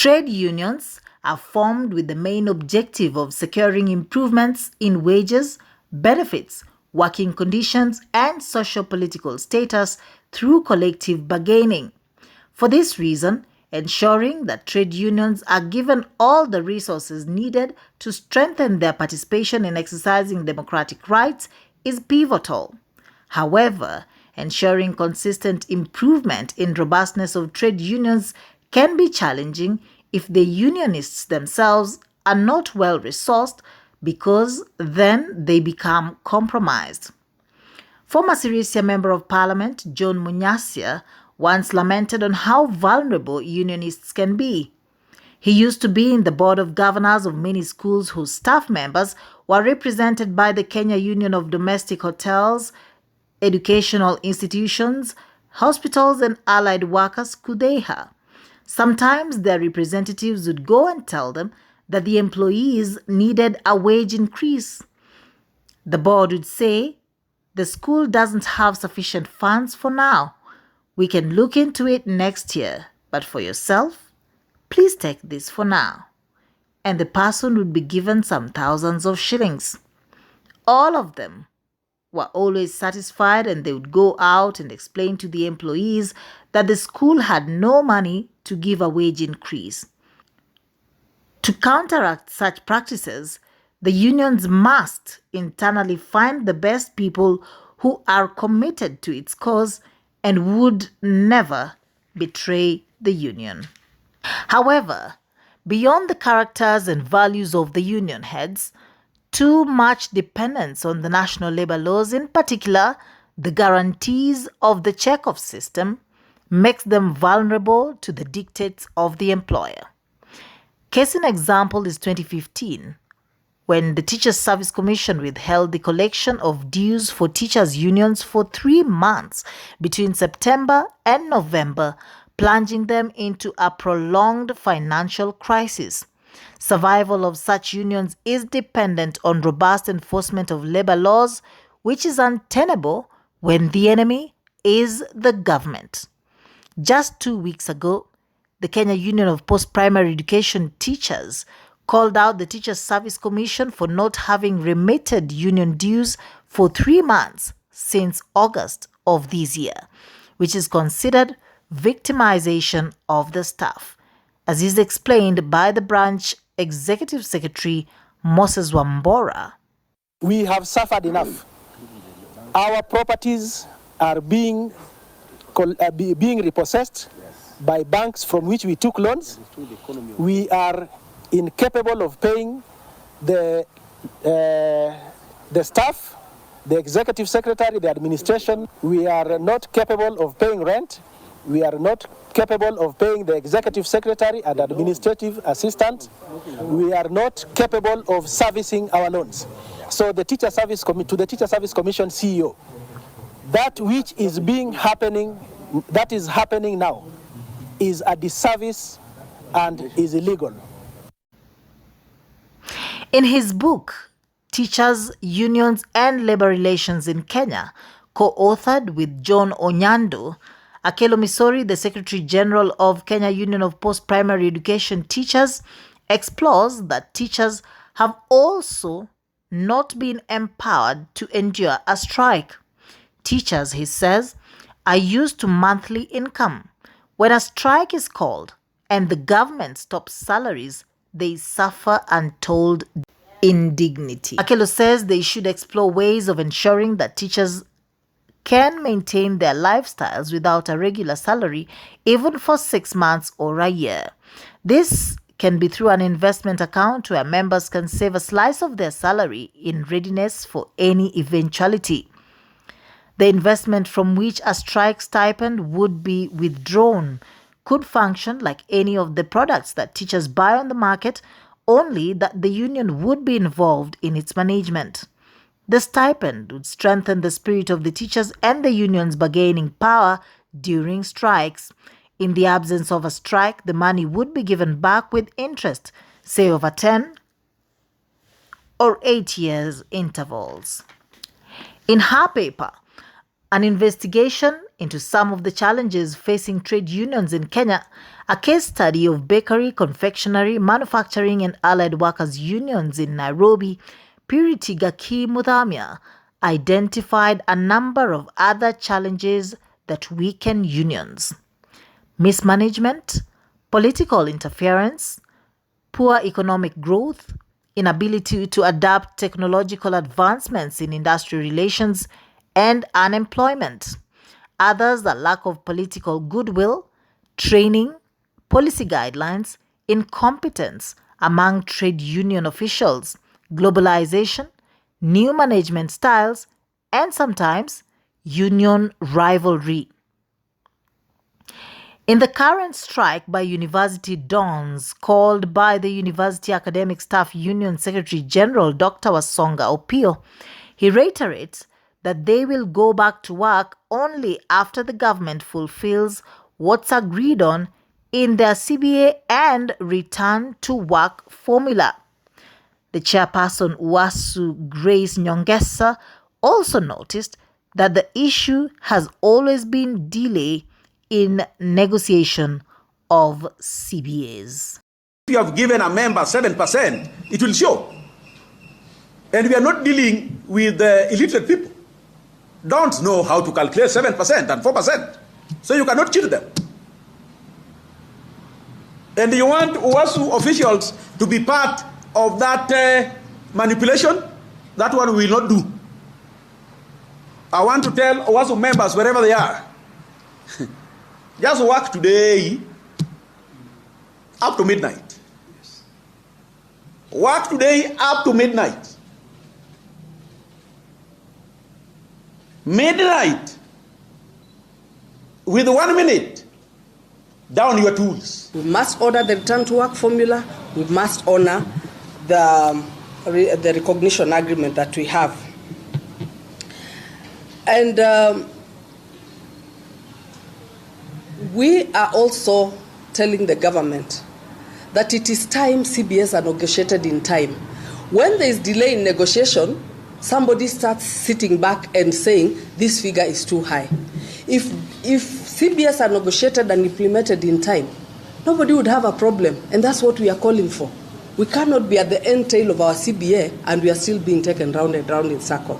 Trade unions are formed with the main objective of securing improvements in wages, benefits, working conditions, and socio-political status through collective bargaining. For this reason, ensuring that trade unions are given all the resources needed to strengthen their participation in exercising democratic rights is pivotal. However, ensuring consistent improvement in robustness of trade unions can be challenging if the unionists themselves are not well resourced, because then they become compromised. Former Sirisia Member of Parliament John Munyassia once lamented on how vulnerable unionists can be. He used to be in the board of governors of many schools whose staff members were represented by the Kenya Union of Domestic Hotels, Educational Institutions, Hospitals and Allied Workers, KUDEHA. Sometimes their representatives would go and tell them that the employees needed a wage increase. The board would say, "The school doesn't have sufficient funds for now. We can look into it next year, but for yourself, please take this for now." And the person would be given some thousands of shillings. All of them were always satisfied, and they would go out and explain to the employees that the school had no money to give a wage increase. To counteract such practices, the unions must internally find the best people who are committed to its cause and would never betray the union. However, beyond the characters and values of the union heads, too much dependence on the national labor laws, in particular the guarantees of the check-off system, makes them vulnerable to the dictates of the employer. Case in example is 2015, when the Teachers Service Commission withheld the collection of dues for teachers' unions for 3 months between September and November, plunging them into a prolonged financial crisis. Survival of such unions is dependent on robust enforcement of labor laws, which is untenable when the enemy is the government. Just 2 weeks ago, the Kenya Union of Post-Primary Education Teachers called out the Teachers Service Commission for not having remitted union dues for 3 months since August of this year, which is considered victimization of the staff, as is explained by the branch Executive Secretary Moses Wambora. We have suffered enough. Our properties are being repossessed by banks from which we took loans. We are incapable of paying the staff, the executive secretary, the administration. We are not capable of paying rent. We are not capable of paying the executive secretary and administrative assistant. We are not capable of servicing our loans. So the Teacher Service to the Teacher Service Commission CEO, that which is happening now is a disservice and is illegal. In his book, Teachers, Unions and Labor Relations in Kenya, co-authored with John Onyando, Akelo Misori, the Secretary General of Kenya Union of Post-Primary Education Teachers, explores that teachers have also not been empowered to endure a strike. Teachers, he says, are used to monthly income. When a strike is called and the government stops salaries, they suffer untold indignity. Akelo says they should explore ways of ensuring that teachers can maintain their lifestyles without a regular salary, even for 6 months or a year. This can be through an investment account where members can save a slice of their salary in readiness for any eventuality. The investment from which a strike stipend would be withdrawn could function like any of the products that teachers buy on the market, only that the union would be involved in its management. The stipend would strengthen the spirit of the teachers and the union's bargaining power during strikes. In the absence of a strike, the money would be given back with interest, say over 10 or 8 years intervals. In her paper, an investigation into some of the challenges facing trade unions in Kenya, A case study of bakery, confectionery, manufacturing and allied workers unions in Nairobi, Purity Gaki Muthamia, identified a number of other challenges that weaken unions: mismanagement, political interference, poor economic growth, inability to adapt technological advancements in industry relations, and unemployment. Others are lack of political goodwill, training, policy guidelines, incompetence among trade union officials, globalization, new management styles, and sometimes union rivalry. In the current strike by university dons called by the University Academic Staff Union Secretary General Dr. Wasonga Opio, he reiterates that they will go back to work only after the government fulfills what's agreed on in their CBA and return to work formula. The chairperson Uwasu Grace Nyongesa also noticed that the issue has always been delay in negotiation of CBAs. If you have given a member 7%, it will show. And we are not dealing with illiterate people. Don't know how to calculate 7% and 4%. So you cannot cheat them. And you want UWASU officials to be part of that manipulation? That one we will not do. I want to tell UWASU members wherever they are, just work today up to midnight. Work today up to midnight. Midnight. With 1 minute. Down your tools. We must order the return to work formula. We must honor the recognition agreement that we have. And we are also telling the government that it is time CBAs are negotiated in time. When there is delay in negotiation, somebody starts sitting back and saying this figure is too high. If CBAs are negotiated and implemented in time, nobody would have a problem, and that's what we are calling for. We cannot be at the end tail of our CBA and we are still being taken round and round in circle.